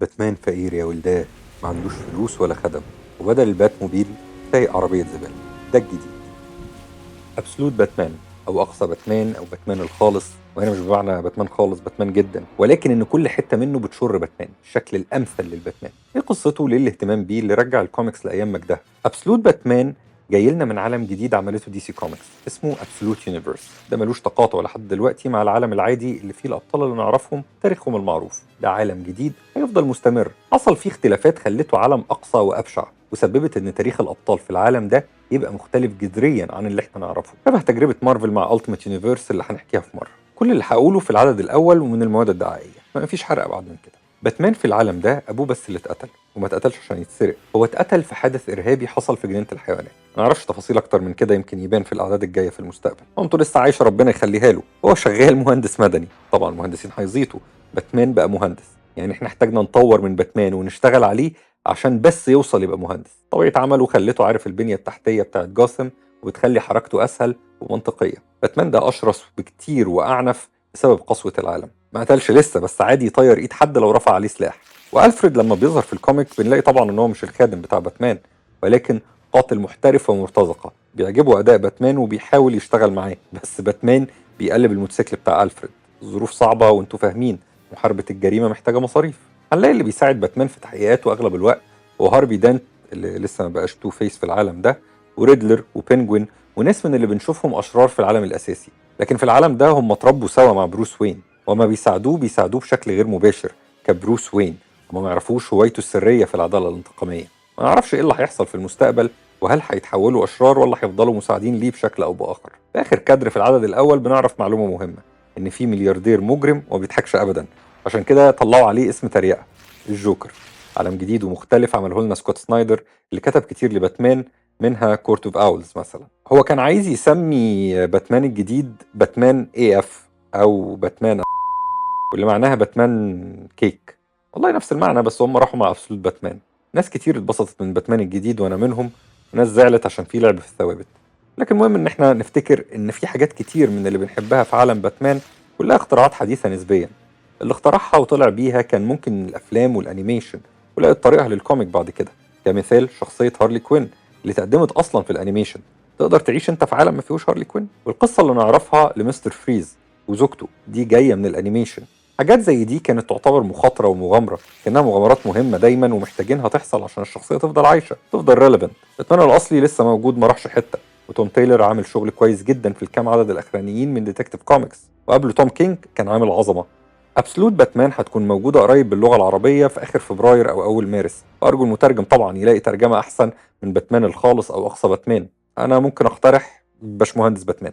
باتمان فقير يا ولداه، ما عندوش فلوس ولا خدم، وبدل البات موبيل سايق عربية زبالة. ده الجديد. أبسولوت باتمان أو أقصى باتمان أو باتمان الخالص، وهنا مش بمعنى باتمان خالص، باتمان جدا، ولكن إن كل حتة منه بتشر باتمان، الشكل الأمثل للباتمان. إيه قصته؟ ليه الاهتمام بيه اللي رجع الكوميكس لأيام مجدها؟ أبسولوت باتمان جاي لنا من عالم جديد عملته دي سي كوميكس اسمه ابسولوت يونيفرس. ده ملوش تقاطع لحد دلوقتي مع العالم العادي اللي فيه الابطال اللي نعرفهم تاريخهم المعروف. ده عالم جديد هيفضل مستمر، حصل فيه اختلافات خلته عالم اقصى وابشع، وسببت ان تاريخ الابطال في العالم ده يبقى مختلف جذريا عن اللي احنا نعرفه، شبه تجربه مارفل مع التيمت يونيفرس اللي هنحكيها في مره. كل اللي هقوله في العدد الاول ومن المواد الدعائيه، ما فيش حرق بعد من كده. باتمان في العالم ده ابوه بس اللي اتقتل، وما اتقتلش عشان يتسرق، هو اتقتل في حادث ارهابي حصل في جنينه الحيوانات. ما نعرفش تفاصيل اكتر من كده، يمكن يبان في الاعداد الجايه في المستقبل. مامته لسه عايشه ربنا يخليها له، هو شغال مهندس مدني. طبعا المهندسين هيزيطوا، باتمان بقى مهندس، يعني احنا احتاجنا نطور من باتمان ونشتغل عليه عشان بس يوصل يبقى مهندس. طبيعه عمله خلته عارف البنيه التحتيه بتاعت جاثم، وبتخلي حركته اسهل ومنطقيه. باتمان ده اشرس بكتير واعنف بسبب قسوه العالم. ما قتلش لسه، بس عادي يطير ايد حد لو رفع عليه سلاح. والفريد لما بيظهر في الكوميك بنلاقي طبعا ان هو مش الخادم بتاع باتمان، ولكن قاتل محترف ومرتزقه. بيعجبه اداء باتمان وبيحاول يشتغل معاه، بس باتمان بيقلب الموتوسيكل بتاع الفريد. الظروف صعبه وانتوا فاهمين، محاربه الجريمه محتاجه مصاريف. هنلاقي اللي بيساعد باتمان في تحقيقاته اغلب الوقت هو هارفي دانت، اللي لسه ما بقاش تو فيس في العالم ده، وريدلر وبينجوين، وناس من اللي بنشوفهم اشرار في العالم الاساسي، لكن في العالم ده هم اتربوا سوا مع بروس وين، وما بيساعدوه بشكل غير مباشر كبروس وين. وما ما يعرفوش هوايته السريه في العداله الانتقاميه. ما نعرفش ايه اللي هيحصل في المستقبل، وهل هيتحولوا اشرار ولا هيفضلوا مساعدين ليه بشكل او باخر. في اخر كادر في العدد الاول بنعرف معلومه مهمه، ان في ملياردير مجرم وما بيضحكش ابدا، عشان كده طلعوا عليه اسم تريقه، الجوكر. عالم جديد ومختلف عمله لنا سكوت سنايدر اللي كتب كتير لباتمان، منها كورت اوف اولز مثلا. هو كان عايز يسمي باتمان الجديد باتمان اي اف او باتمان، واللي معناها باتمان كيك. والله نفس المعنى، بس هم راحوا مع ابسولوت باتمان. ناس كتير اتبسطت من باتمان الجديد وانا منهم، وناس زعلت عشان في لعب في الثوابت. لكن المهم ان احنا نفتكر ان في حاجات كتير من اللي بنحبها في عالم باتمان كلها اختراعات حديثة نسبيا. اللي اخترعها وطلع بيها كان ممكن من الافلام والانيميشن، ولقيت طريقها للكوميك بعد كده. كمثال شخصية هارلي كوين اللي تقدمت اصلا في الانيميشن. تقدر تعيش انت في عالم ما فيهوش هارلي كوين؟ والقصة اللي نعرفها لمستر فريز وزوجته دي جاية من الانيميشن. حاجات زي دي كانت تعتبر مخاطرة ومغامرة، كأنها مغامرات مهمة دايما ومحتاجينها تحصل عشان الشخصية تفضل عايشة، تفضل ريليفنت. باتمان الأصلي لسه موجود، ما راحش حتة، وتوم تايلر عامل شغل كويس جدا في الكام عدد الأخرانيين من ديتكتيف كوميكس، وقبله توم كينج كان عامل عظمة. أبسولوت باتمان هتكون موجودة قريب باللغة العربية في آخر فبراير أو أول مارس، وأرجو المترجم طبعا يلاقي ترجمة أحسن من باتمان الخالص أو أقصى باتمان. أنا ممكن أقترح باشمهندس باتمان.